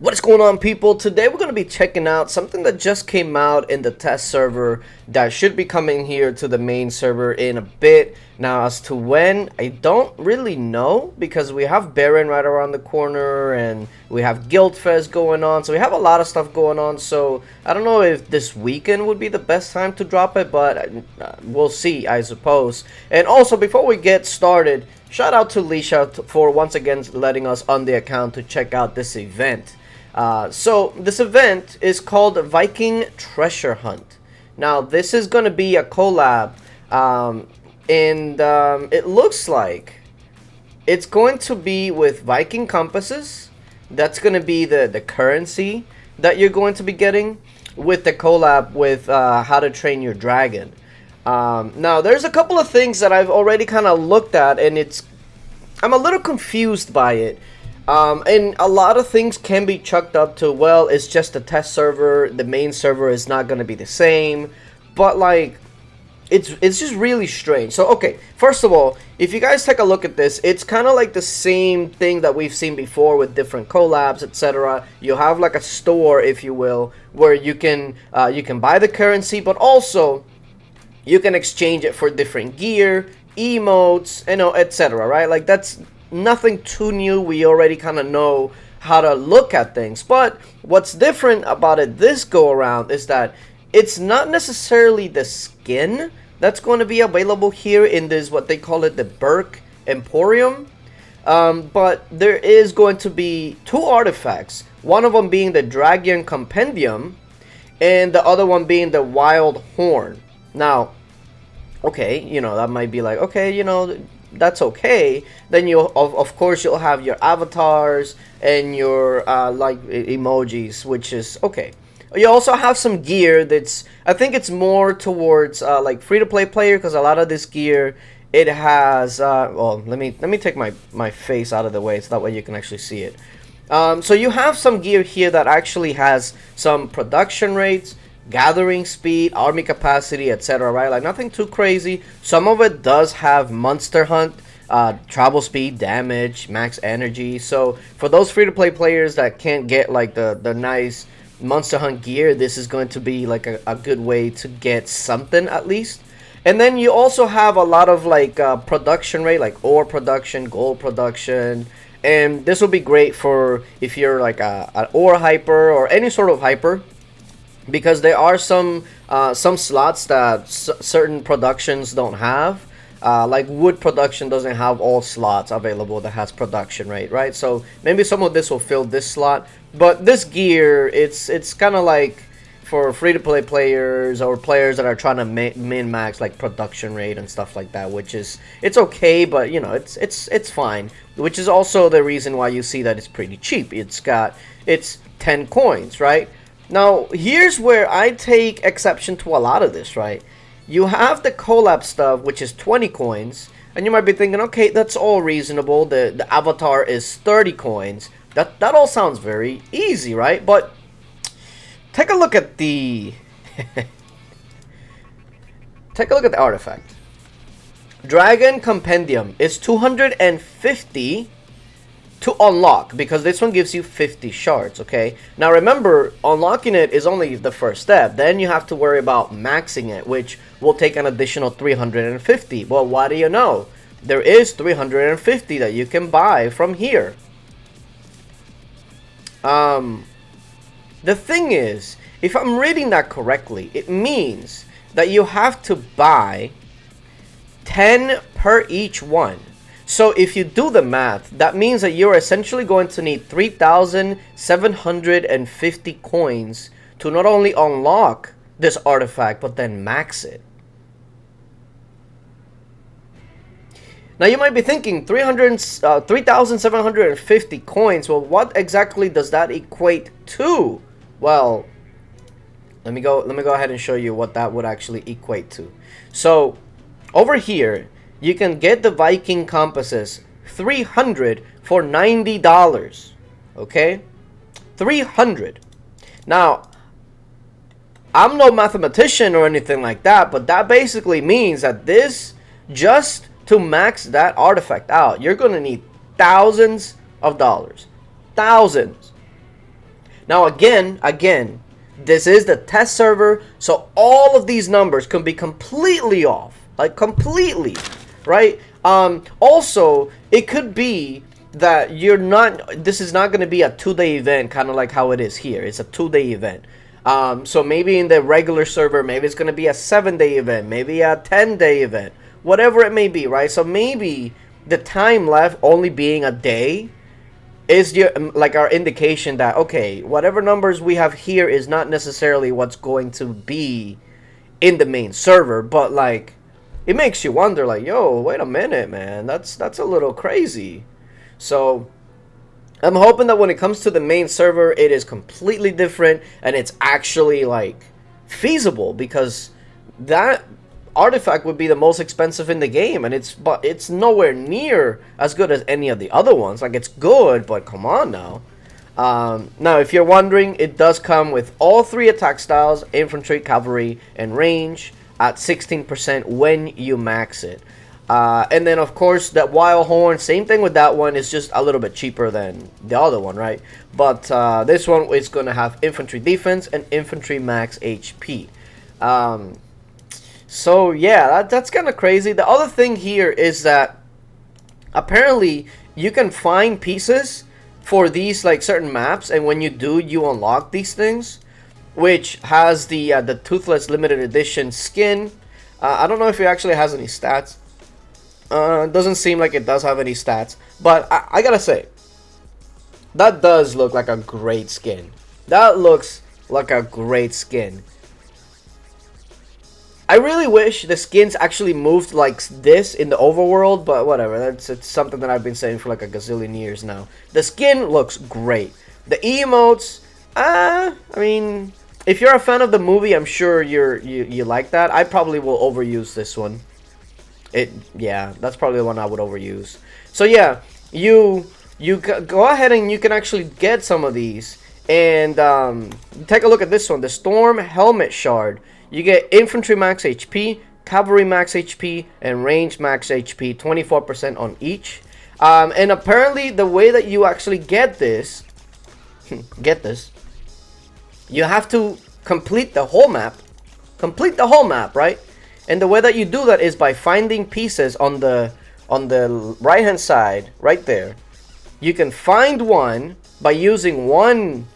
What is going on, people? Today we're going to be checking out something that just came out in the test server that should be coming here to the main server in a bit. Now, as to when, I don't really know, because we have Baron right around the corner and we have Guild Fest going on, so we have a lot of stuff going on. So I don't know if this weekend would be the best time to drop it, but we'll see, I suppose. And also, before we get started, shout out to Lisha for once again letting us on the account to check out this event. So this event is called Viking Treasure Hunt. Now this is going to be a collab, and it looks like it's going to be with Viking compasses. That's going to be the currency that you're going to be getting with the collab with How to Train Your Dragon. Now there's a couple of things that I've already kind of looked at, and I'm a little confused by it. And a lot of things can be chucked up to, well, it's just a test server, the main server is not going to be the same, but like, it's just really strange. So, okay, first of all, if you guys take a look at this, it's kind of like the same thing that we've seen before with different collabs, etc. You have like a store, if you will, where you can buy the currency, but also you can exchange it for different gear, emotes, you know, etc. Right? Like, that's nothing too new. We already kind of know how to look at things, but what's different about it this go around is that it's not necessarily the skin that's going to be available here in this, what they call it, the Burke Emporium, but there is going to be two artifacts, one of them being the Dragon Compendium and the other one being the Wild Horn. Now, okay, you know, that might be like, okay, you know, that's okay. Then you of course you'll have your avatars and your like emojis, which is okay. You also have some gear that's, I think it's more towards like free-to-play player, because a lot of this gear, it has well, let me take my face out of the way so that way you can actually see it. So you have some gear here that actually has some production rates, gathering speed, army capacity, etc. Right? Like, nothing too crazy. Some of it does have monster hunt, travel speed, damage, max energy. So for those free-to-play players that can't get like the nice monster hunt gear, this is going to be like a good way to get something at least. And then you also have a lot of like production rate, like ore production, gold production, and this will be great for if you're like an ore hyper or any sort of hyper, because there are some slots that certain productions don't have. Like wood production doesn't have all slots available that has production rate, right? So maybe some of this will fill this slot, but this gear, it's kind of like for free-to-play players or players that are trying to min-max like production rate and stuff like that, which is, it's okay, but you know, it's fine, which is also the reason why you see that it's pretty cheap. It's 10 coins, right? Now, here's where I take exception to a lot of this, right? You have the collab stuff, which is 20 coins, and you might be thinking, okay, that's all reasonable. The avatar is 30 coins. That all sounds very easy, right? But take a look at the take a look at the artifact. Dragon Compendium is 250 to unlock, because this one gives you 50 shards, okay? Now remember, unlocking it is only the first step. Then you have to worry about maxing it, which will take an additional 350. Well, what do you know? There is 350 that you can buy from here. The thing is, if I'm reading that correctly, it means that you have to buy 10 per each one. So if you do the math, that means that you're essentially going to need 3,750 coins to not only unlock this artifact, but then max it. Now you might be thinking 3,750 coins. Well, what exactly does that equate to? Well, let me go ahead and show you what that would actually equate to. So over here, you can get the Viking compasses, 300 for $90. Okay, 300. Now, I'm no mathematician or anything like that, but that basically means that this, just to max that artifact out, you're gonna need thousands of dollars. Thousands. Now again, this is the test server, so all of these numbers can be completely off, like completely, right? Also, it could be that this is not going to be a 2-day event, kind of like how it is here. It's a 2-day event. So maybe in the regular server, maybe it's going to be a 7-day event, maybe a 10-day event, whatever it may be, right? So maybe the time left only being a day is like our indication that, okay, whatever numbers we have here is not necessarily what's going to be in the main server, but like it makes you wonder, like, yo, wait a minute, man, that's a little crazy. So I'm hoping that when it comes to the main server, it is completely different and it's actually like feasible, because that artifact would be the most expensive in the game, and it's nowhere near as good as any of the other ones. Like, it's good, but come on now. Now, if you're wondering, it does come with all 3 attack styles: infantry, cavalry, and range at 16% when you max it. And then, of course, that wild horn, same thing with that one. It's just a little bit cheaper than the other one, right? But this one is going to have infantry defense and infantry max HP. So yeah, that's kind of crazy. The other thing here is that apparently you can find pieces for these like certain maps, and when you do, you unlock these things, which has the Toothless limited edition skin. I don't know if it actually has any stats. It doesn't seem like it does have any stats, but I gotta say, that does look like a great skin. That looks like a great skin. I really wish the skins actually moved like this in the overworld, but whatever. It's something that I've been saying for like a gazillion years now. The skin looks great. The emotes, I mean, if you're a fan of the movie, I'm sure you like that. I probably will overuse this one. Yeah, that's probably the one I would overuse. So yeah, you go ahead and you can actually get some of these, and take a look at this one, the Storm Helmet Shard. You get infantry max HP, cavalry max HP, and range max HP, 24% on each. And apparently the way that you actually get this, you have to complete the whole map. Complete the whole map, right? And the way that you do that is by finding pieces on the right hand side, right there. You can find one by using 1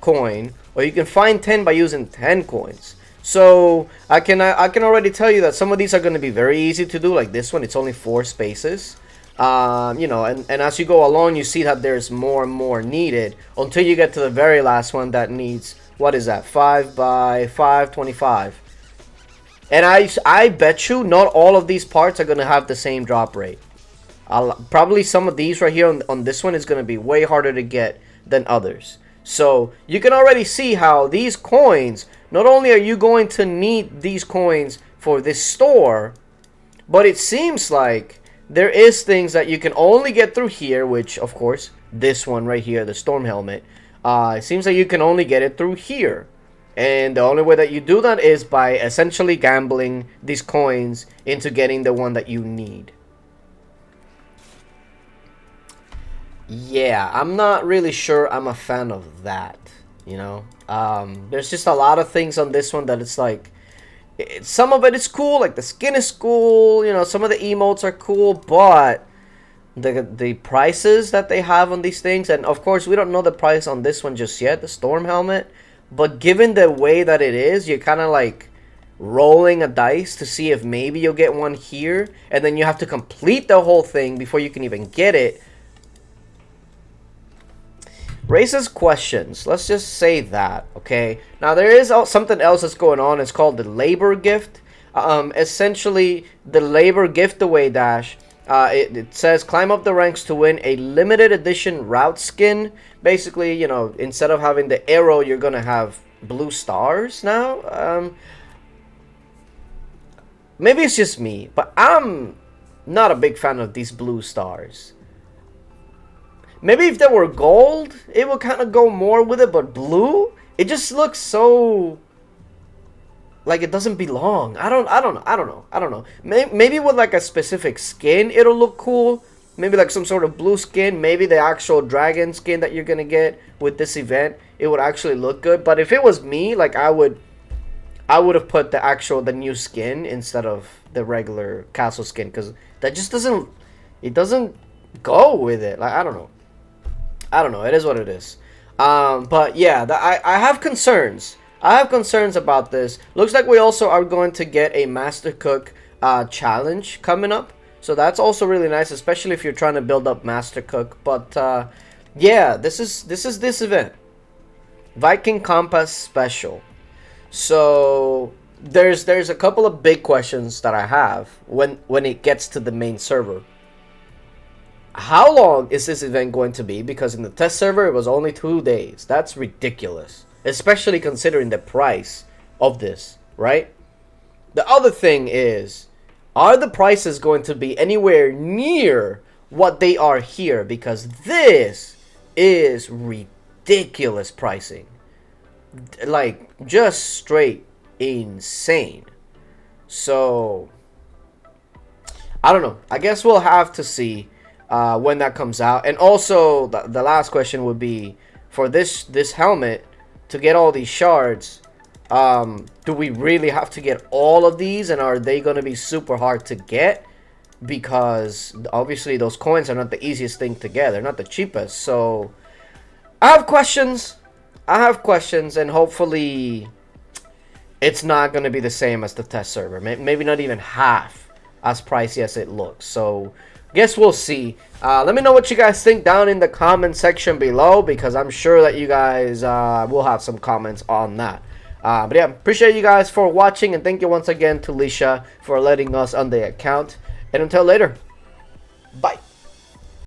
coin, or you can find 10 by using 10 coins. So I can already tell you that some of these are going to be very easy to do. Like this one, it's only 4 spaces. You know, and as you go along, you see that there's more and more needed until you get to the very last one that needs, what is that, 5 by 5, 25. And I bet you not all of these parts are going to have the same drop rate. Probably some of these right here on this one is going to be way harder to get than others. So you can already see how these coins, not only are you going to need these coins for this store, but it seems like there is things that you can only get through here, which of course, this one right here, the Storm Helmet, it seems like you can only get it through here. And the only way that you do that is by essentially gambling these coins into getting the one that you need. Yeah, I'm not really sure I'm a fan of that, you know. There's just a lot of things on this one that it's like, some of it is cool, like the skin is cool, you know, some of the emotes are cool, but the prices that they have on these things, and of course we don't know the price on this one just yet, the Storm Helmet, but given the way that it is, you're kind of like rolling a dice to see if maybe you'll get one here, and then you have to complete the whole thing before you can even get it. Raises questions. Let's just say that, okay? Now, there is something else that's going on. It's called the Labor Gift. Essentially, the Labor Giftaway Dash, it says, climb up the ranks to win a limited edition route skin. Basically, you know, instead of having the arrow, you're going to have blue stars now. Maybe it's just me, but I'm not a big fan of these blue stars. Maybe if they were gold, it would kind of go more with it, but blue, it just looks so like it doesn't belong. I don't know. Maybe with like a specific skin, it'll look cool, maybe like some sort of blue skin, maybe the actual dragon skin that you're gonna get with this event, it would actually look good. But if it was me, like I would have put the new skin instead of the regular castle skin, because that just doesn't, it doesn't go with it. Like I don't know, it is what it is. But yeah, I have concerns. I have concerns about this. Looks like we also are going to get a Master Cook challenge coming up. So that's also really nice, especially if you're trying to build up Master Cook. But yeah, this is this event. Viking Compass Special. So there's a couple of big questions that I have when it gets to the main server. How long is this event going to be? Because in the test server, it was only 2 days. That's ridiculous. Especially considering the price of this, right? The other thing is, are the prices going to be anywhere near what they are here? Because this is ridiculous pricing. Like, just straight insane. So, I don't know. I guess we'll have to see when that comes out. And also, the last question would be, for this helmet, to get all these shards, do we really have to get all of these? And are they going to be super hard to get? Because obviously those coins are not the easiest thing to get. They're not the cheapest. So, I have questions. And hopefully it's not going to be the same as the test server. Maybe not even half as pricey as it looks. So, guess we'll see. Let me know what you guys think down in the comment section below, because I'm sure that you guys will have some comments on that. But yeah, appreciate you guys for watching, and thank you once again to Lisha for letting us on the account. And until later, bye.